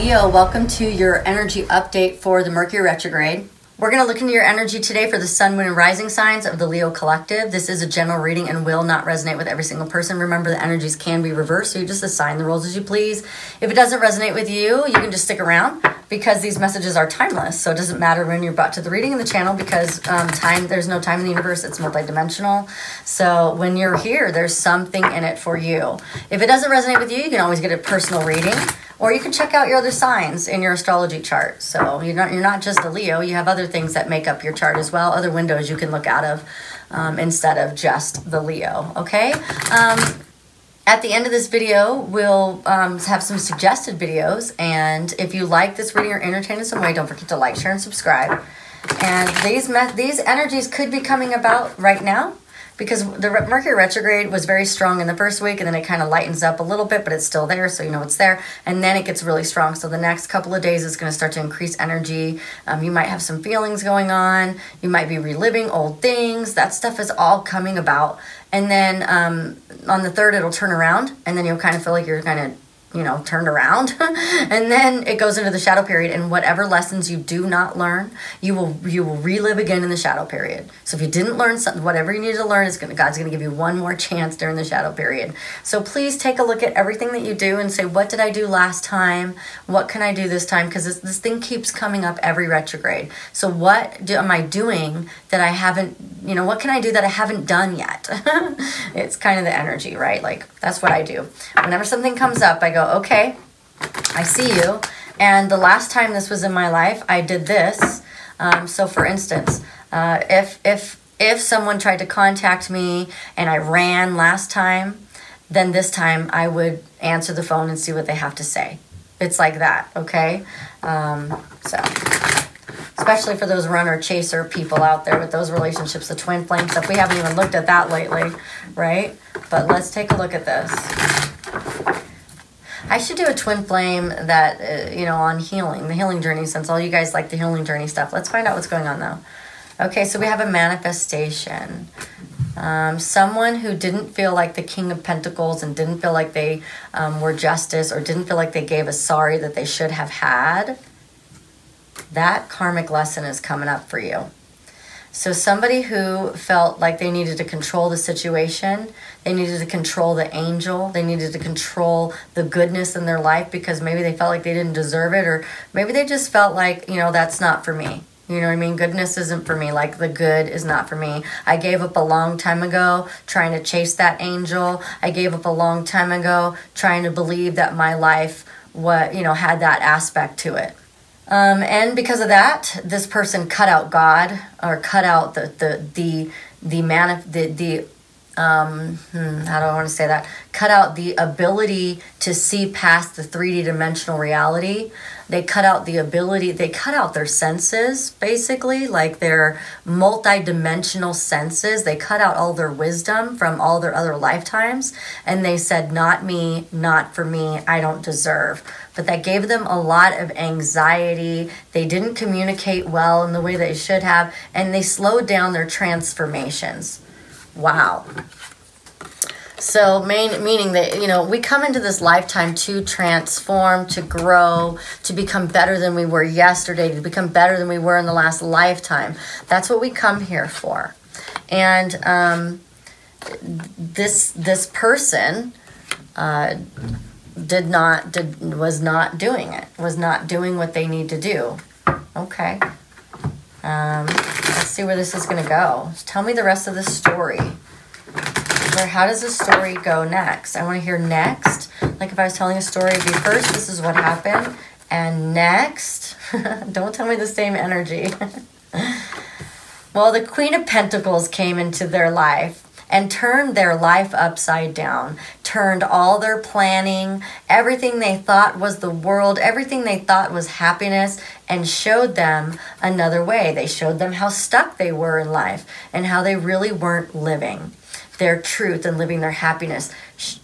Leo, welcome to your energy update for the Mercury Retrograde. We're going to look into your energy today for the Sun, Moon, and Rising signs of the Leo Collective. This is a general reading and will not resonate with every single person. Remember, the energies can be reversed, so you just assign the roles as you please. If it doesn't resonate with you, you can just stick around because these messages are timeless. So it doesn't matter when you're brought to the reading in the channel because there's no time in the universe. It's multidimensional. So when you're here, there's something in it for you. If it doesn't resonate with you, you can always get a personal reading. Or you can check out your other signs in your astrology chart. So you're not just a Leo. You have other things that make up your chart as well. Other windows you can look out of instead of just the Leo. Okay? At the end of this video, we'll have some suggested videos. And if you like this reading or entertain in some way, don't forget to like, share, and subscribe. And these energies could be coming about right now, because the Mercury retrograde was very strong in the first week, and then it kind of lightens up a little bit, but it's still there, so you know it's there. And then it gets really strong. So the next couple of days is going to start to increase energy. You might have some feelings going on. You might be reliving old things. That stuff is all coming about. And then on the 3rd, it'll turn around, and then you'll kind of feel like you're kind of turned around. And then it goes into the shadow period, and whatever lessons you do not learn, you will relive again in the shadow period. So if you didn't learn something, whatever you need to learn, God's going to give you one more chance during the shadow period. So please take a look at everything that you do and say, what did I do last time? What can I do this time? Because this thing keeps coming up every retrograde. So what am I doing that I haven't, what can I do that I haven't done yet? It's kind of the energy, right? Like, that's what I do. Whenever something comes up, I go, okay, I see you. And the last time this was in my life, I did this. So for instance, if someone tried to contact me and I ran last time, then this time I would answer the phone and see what they have to say. It's like that, okay? So especially for those runner chaser people out there with those relationships, the twin flame stuff. We haven't even looked at that lately, right? But let's take a look at this. I should do a twin flame that, on healing, the healing journey, since all you guys like the healing journey stuff. Let's find out what's going on, though. Okay, so we have a manifestation. Someone who didn't feel like the King of Pentacles and didn't feel like they were justice, or didn't feel like they gave a sorry that they should have had. That karmic lesson is coming up for you. So somebody who felt like they needed to control the situation, they needed to control the angel, they needed to control the goodness in their life because maybe they felt like they didn't deserve it, or maybe they just felt like, that's not for me. You know what I mean? Goodness isn't for me. Like, the good is not for me. I gave up a long time ago trying to chase that angel. I gave up a long time ago trying to believe that my life had that aspect to it. And because of that, this person cut out God, or cut out how do I want to say that? Cut out the ability to see past the 3D dimensional reality. They cut out the ability, they cut out their senses, basically, like their multi-dimensional senses. They cut out all their wisdom from all their other lifetimes. And they said, not me, not for me, I don't deserve. But that gave them a lot of anxiety. They didn't communicate well in the way they should have. And they slowed down their transformations. Wow. So meaning that, we come into this lifetime to transform, to grow, to become better than we were yesterday, to become better than we were in the last lifetime. That's what we come here for. And this person was not doing it, was not doing what they need to do. Okay. Let's see where this is going to go. Tell me the rest of the story. How does the story go next? I want to hear next. Like if I was telling a story, it'd be first, this is what happened. And next, don't tell me the same energy. Well, the Queen of Pentacles came into their life and turned their life upside down, turned all their planning, everything they thought was the world, everything they thought was happiness, and showed them another way. They showed them how stuck they were in life and how they really weren't living. their truth and living their happiness.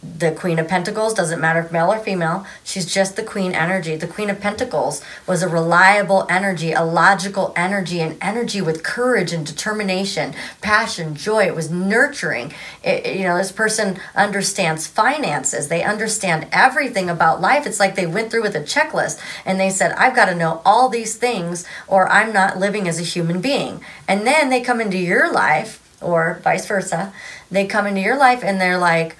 The Queen of Pentacles, doesn't matter if male or female, she's just the Queen energy. The Queen of Pentacles was a reliable energy, a logical energy, an energy with courage and determination, passion, joy. It was nurturing. This person understands finances. They understand everything about life. It's like they went through with a checklist and they said, I've got to know all these things or I'm not living as a human being. And then they come into your life, or vice versa. They come into your life and they're like,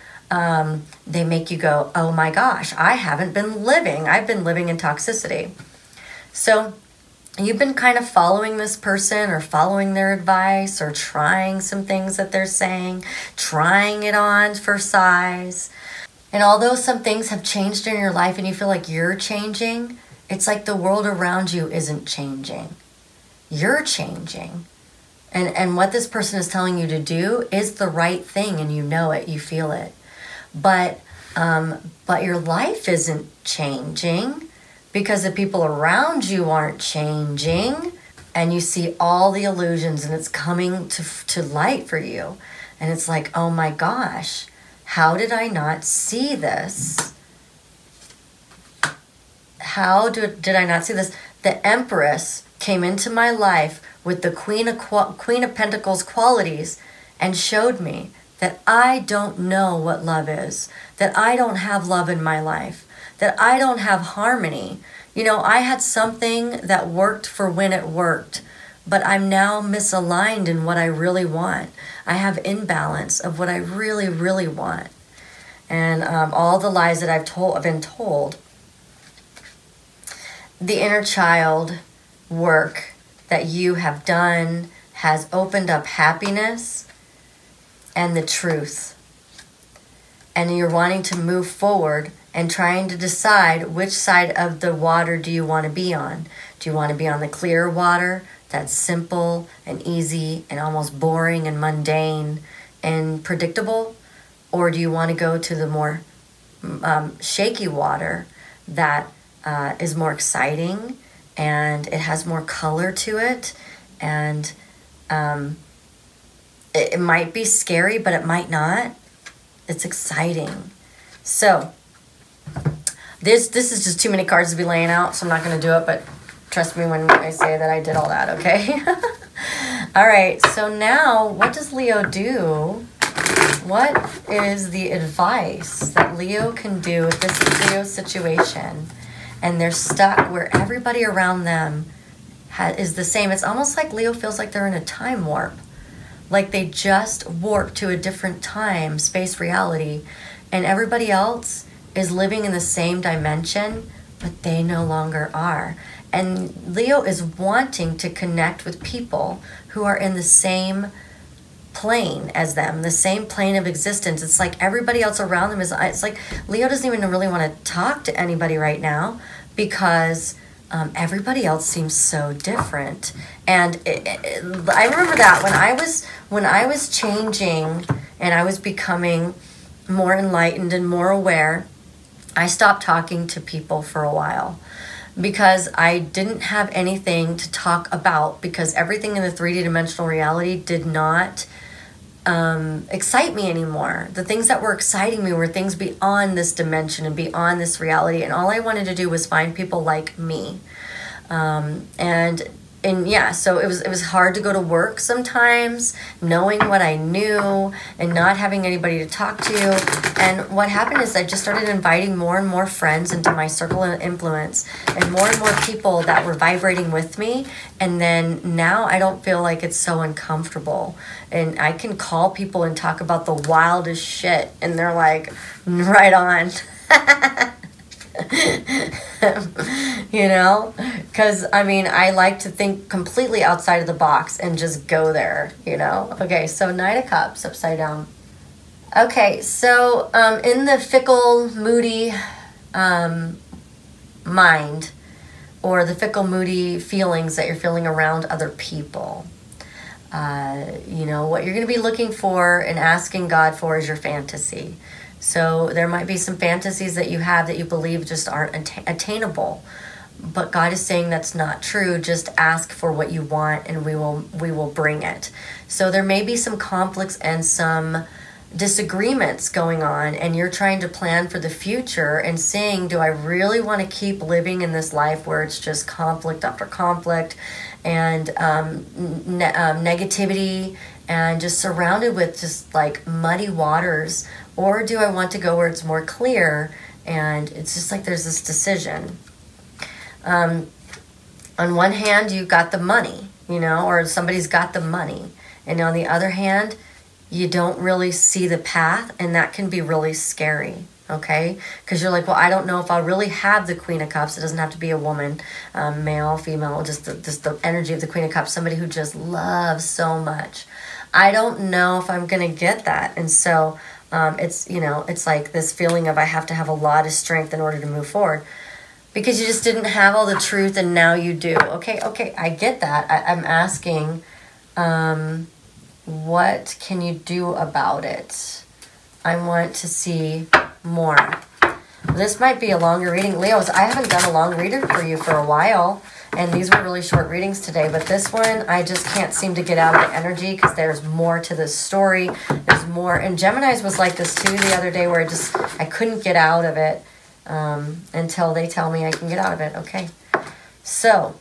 they make you go, oh my gosh, I haven't been living. I've been living in toxicity. So you've been kind of following this person or following their advice or trying some things that they're saying, trying it on for size. And although some things have changed in your life and you feel like you're changing, it's like the world around you isn't changing. You're changing. And what this person is telling you to do is the right thing, and you know it, you feel it. But your life isn't changing because the people around you aren't changing, and you see all the illusions and it's coming to light for you. And it's like, oh my gosh, how did I not see this? How did I not see this? The Empress came into my life with the Queen of Pentacles qualities and showed me that I don't know what love is, that I don't have love in my life, that I don't have harmony. I had something that worked for when it worked, but I'm now misaligned in what I really want. I have imbalance of what I really, really want. And all the lies that I've been told. The inner child work that you have done has opened up happiness and the truth. And you're wanting to move forward and trying to decide which side of the water do you want to be on. Do you want to be on the clear water that's simple and easy and almost boring and mundane and predictable? Or do you want to go to the more shaky water that is more exciting and it has more color to it, and it might be scary, but it might not. It's exciting. So this is just too many cards to be laying out, so I'm not going to do it, but trust me when I say that I did all that, okay? All right, so now what does Leo do? What is the advice that Leo can do if this is Leo's situation and they're stuck where everybody around them is the same? It's almost like Leo feels like they're in a time warp. Like they just warped to a different time, space, reality, and everybody else is living in the same dimension, but they no longer are. And Leo is wanting to connect with people who are in the same plane as them, the same plane of existence. It's like everybody else around them it's like Leo doesn't even really want to talk to anybody right now because everybody else seems so different. And I remember that when I was changing and I was becoming more enlightened and more aware, I stopped talking to people for a while because I didn't have anything to talk about, because everything in the 3D dimensional reality did not excite me anymore. The things that were exciting me were things beyond this dimension and beyond this reality, and all I wanted to do was find people like me. And yeah, so it was hard to go to work sometimes, knowing what I knew and not having anybody to talk to. And what happened is I just started inviting more and more friends into my circle of influence and more people that were vibrating with me. And then now I don't feel like it's so uncomfortable. And I can call people and talk about the wildest shit, and they're like, right on. You know, because I mean, I like to think completely outside of the box and just go there, you know. Okay, so Knight of Cups upside down. Okay, so in the fickle, moody mind, or the fickle, moody feelings that you're feeling around other people, you know, what you're going to be looking for and asking God for is your fantasy. So there might be some fantasies that you have that you believe just aren't attainable. But God is saying that's not true. Just ask for what you want and we will bring it. So there may be some conflicts and some disagreements going on, and you're trying to plan for the future and saying, do I really want to keep living in this life where it's just conflict after conflict and negativity and just surrounded with just like muddy waters, or do I want to go where it's more clear? And it's just like there's this decision. On one hand, you've got the money, you know, or somebody's got the money, and on the other hand, you don't really see the path, and that can be really scary, okay? Because you're like, well, I don't know if I'll really have the Queen of Cups. It doesn't have to be a woman, male, female, just the energy of the Queen of Cups, somebody who just loves so much. I don't know if I'm going to get that. And so it's, you know, it's like this feeling of I have to have a lot of strength in order to move forward because you just didn't have all the truth, and now you do. Okay, I get that. I'm asking... what can you do about it? I want to see more. This might be a longer reading. Leos, I haven't done a long reading for you for a while, and these were really short readings today, but this one, I just can't seem to get out of the energy because there's more to this story. There's more, and Gemini's was like this too the other day where I couldn't get out of it until they tell me I can get out of it. Okay, so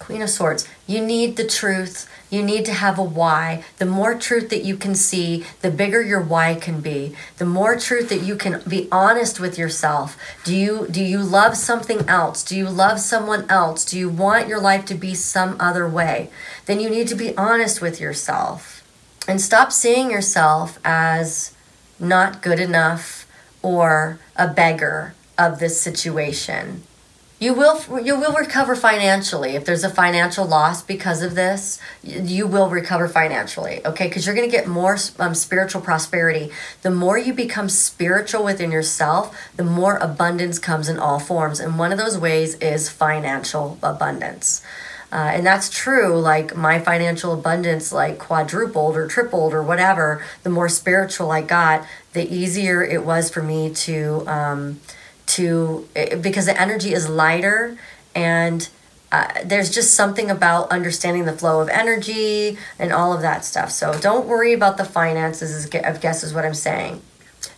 Queen of Swords, you need the truth. You need to have a why. The more truth that you can see, the bigger your why can be. The more truth that you can be honest with yourself. Do you love something else? Do you love someone else? Do you want your life to be some other way? Then you need to be honest with yourself. And stop seeing yourself as not good enough or a beggar of this situation. You will recover financially. If there's a financial loss because of this, you will recover financially, okay? Because you're going to get more spiritual prosperity. The more you become spiritual within yourself, the more abundance comes in all forms. And one of those ways is financial abundance. And that's true, like my financial abundance like quadrupled or tripled or whatever. The more spiritual I got, the easier it was for me because the energy is lighter, and there's just something about understanding the flow of energy and all of that stuff. So don't worry about the finances, I guess is what I'm saying.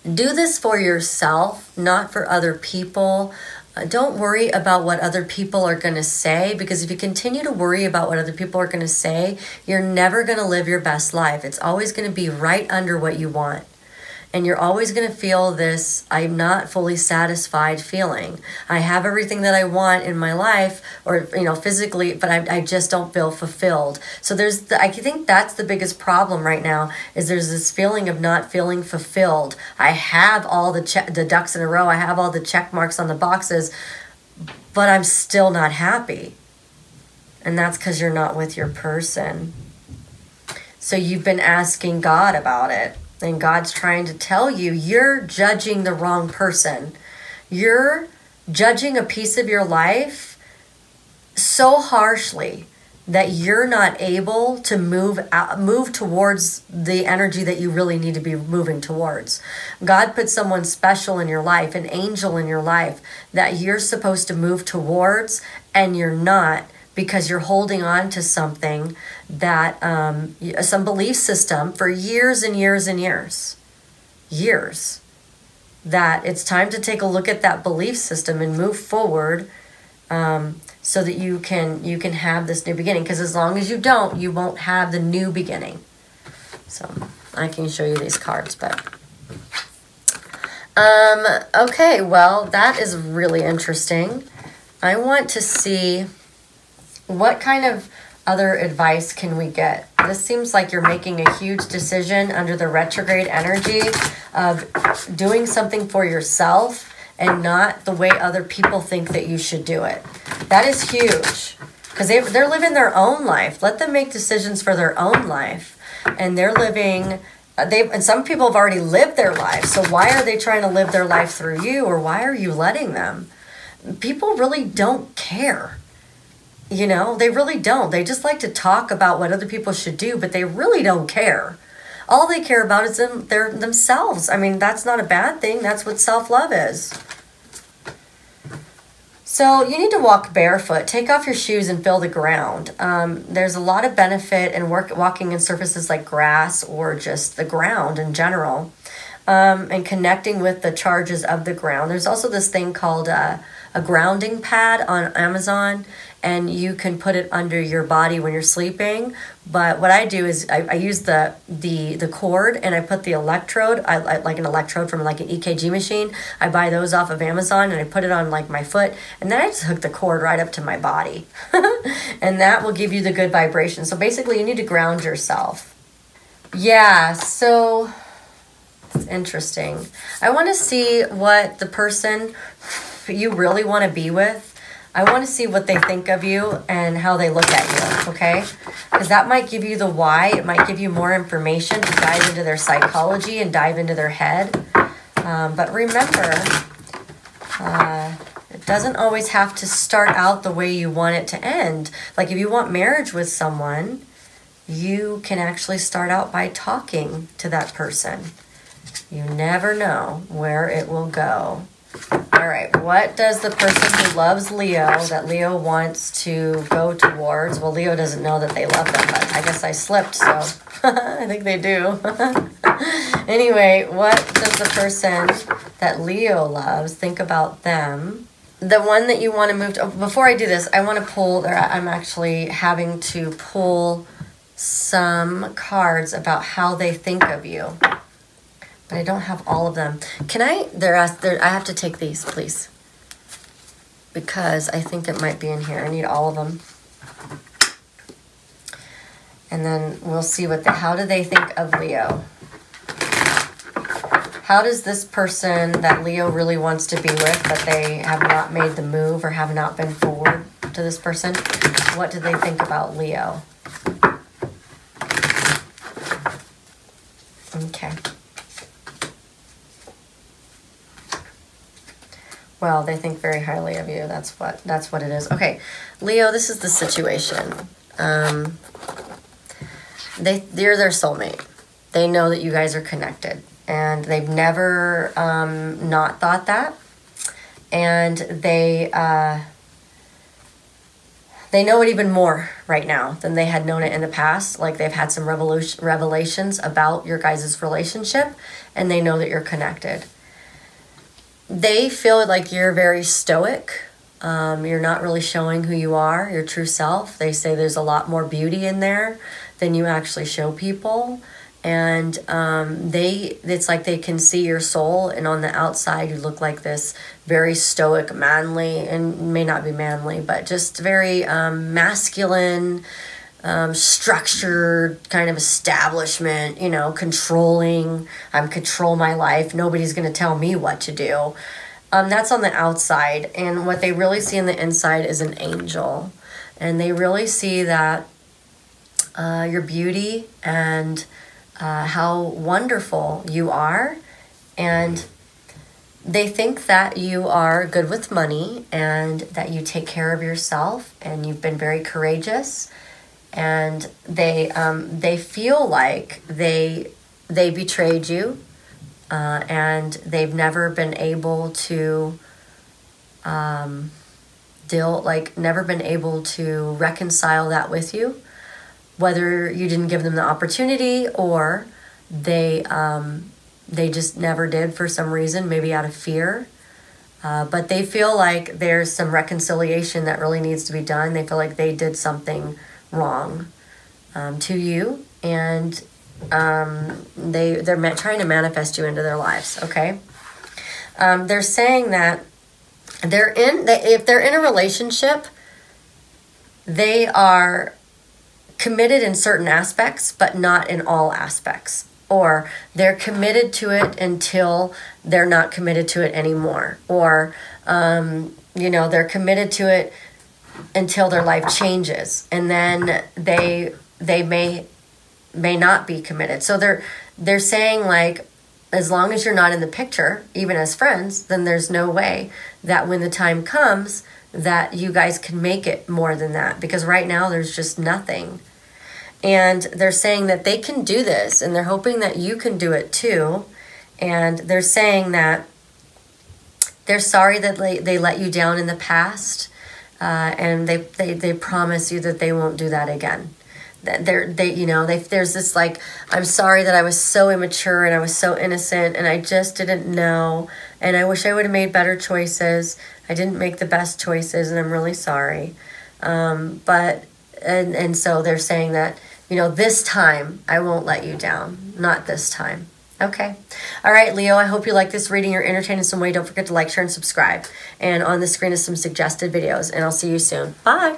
Do this for yourself, not for other people. Don't worry about what other people are going to say, because if you continue to worry about what other people are going to say, you're never going to live your best life. It's always going to be right under what you want. And you're always going to feel this, I'm not fully satisfied feeling. I have everything that I want in my life, or, you know, physically, but I just don't feel fulfilled. So I think that's the biggest problem right now, is there's this feeling of not feeling fulfilled. I have all the ducks in a row. I have all the check marks on the boxes, but I'm still not happy. And that's because you're not with your person. So you've been asking God about it. And God's trying to tell you, you're judging the wrong person. You're judging a piece of your life so harshly that you're not able to move towards the energy that you really need to be moving towards. God put someone special in your life, an angel in your life that you're supposed to move towards, and you're not, because you're holding on to something that, some belief system for years and years and years. That it's time to take a look at that belief system and move forward, so that you can have this new beginning. Because as long as you don't, you won't have the new beginning. So I can show you these cards, but... okay, well, that is really interesting. I want to see... what kind of other advice can we get? This seems like you're making a huge decision under the retrograde energy of doing something for yourself and not the way other people think that you should do it. That is huge, because they're living their own life. Let them make decisions for their own life. And they're living... and some people have already lived their life. So why are they trying to live their life through you, or why are you letting them? People really don't care. You know, they really don't. They just like to talk about what other people should do, but they really don't care. All they care about is themselves. I mean, that's not a bad thing. That's what self-love is. So you need to walk barefoot. Take off your shoes and feel the ground. There's a lot of benefit in walking in surfaces like grass or just the ground in general, and connecting with the charges of the ground. There's also this thing called a grounding pad on Amazon, and you can put it under your body when you're sleeping. But what I do is I use the cord, and I put the electrode, I like an electrode from like an EKG machine. I buy those off of Amazon, and I put it on like my foot, and then I just hook the cord right up to my body. And that will give you the good vibration. So basically you need to ground yourself. Yeah, so it's interesting. I want to see what the person you really want to be with, I want to see what they think of you and how they look at you, okay? Because that might give you the why. It might give you more information to dive into their psychology and dive into their head. But remember, it doesn't always have to start out the way you want it to end. Like if you want marriage with someone, you can actually start out by talking to that person. You never know where it will go. All right, what does the person who loves Leo, that Leo wants to go towards? Well, Leo doesn't know that they love them, but I guess I slipped, so I think they do. Anyway, what does the person that Leo loves think about them? The one that you want to move to, before I do this, I want to pull, or I'm actually having to pull some cards about how they think of you. But I don't have all of them. Can I, I have to take these, please. Because I think it might be in here. I need all of them. And then we'll see how do they think of Leo? How does this person that Leo really wants to be with, but they have not made the move or have not been forward to this person, what do they think about Leo? Okay. Well, they think very highly of you. That's what it is. Okay, Leo, this is the situation. You're their soulmate. They know that you guys are connected, and they've never not thought that. And they know it even more right now than they had known it in the past. Like they've had some revelations about your guys' relationship, and they know that you're connected. They feel like you're very stoic. You're not really showing who you are, your true self. They say there's a lot more beauty in there than you actually show people. And it's like they can see your soul, and on the outside you look like this very stoic, manly, and may not be manly, but just very masculine, structured kind of establishment, you know, controlling. Control my life. Nobody's going to tell me what to do. That's on the outside. And what they really see on the inside is an angel. And they really see that your beauty and how wonderful you are. And they think that you are good with money and that you take care of yourself and you've been very courageous. And they feel like they betrayed you, and they've never been able to never been able to reconcile that with you, whether you didn't give them the opportunity or they just never did for some reason, maybe out of fear. But they feel like there's some reconciliation that really needs to be done. They feel like they did something wrong to you, and they're trying to manifest you into their lives. Okay, they're saying that if they're in a relationship, they are committed in certain aspects, but not in all aspects, or they're committed to it until they're not committed to it anymore, or they're committed to it until their life changes, and then they may not be committed. So they're saying, like, as long as you're not in the picture, even as friends, then there's no way that when the time comes that you guys can make it more than that, because right now there's just nothing. And they're saying that they can do this, and they're hoping that you can do it too. And they're saying that They're sorry that they let you down in the past, and they promise you that they won't do that again. There's this like, I'm sorry that I was so immature and I was so innocent and I just didn't know, and I wish I would have made better choices. I didn't make the best choices, and I'm really sorry. But so they're saying that, this time I won't let you down. Not this time. Okay. All right, Leo, I hope you like this reading. You're entertained in some way. Don't forget to like, share, and subscribe. And on the screen is some suggested videos, and I'll see you soon. Bye.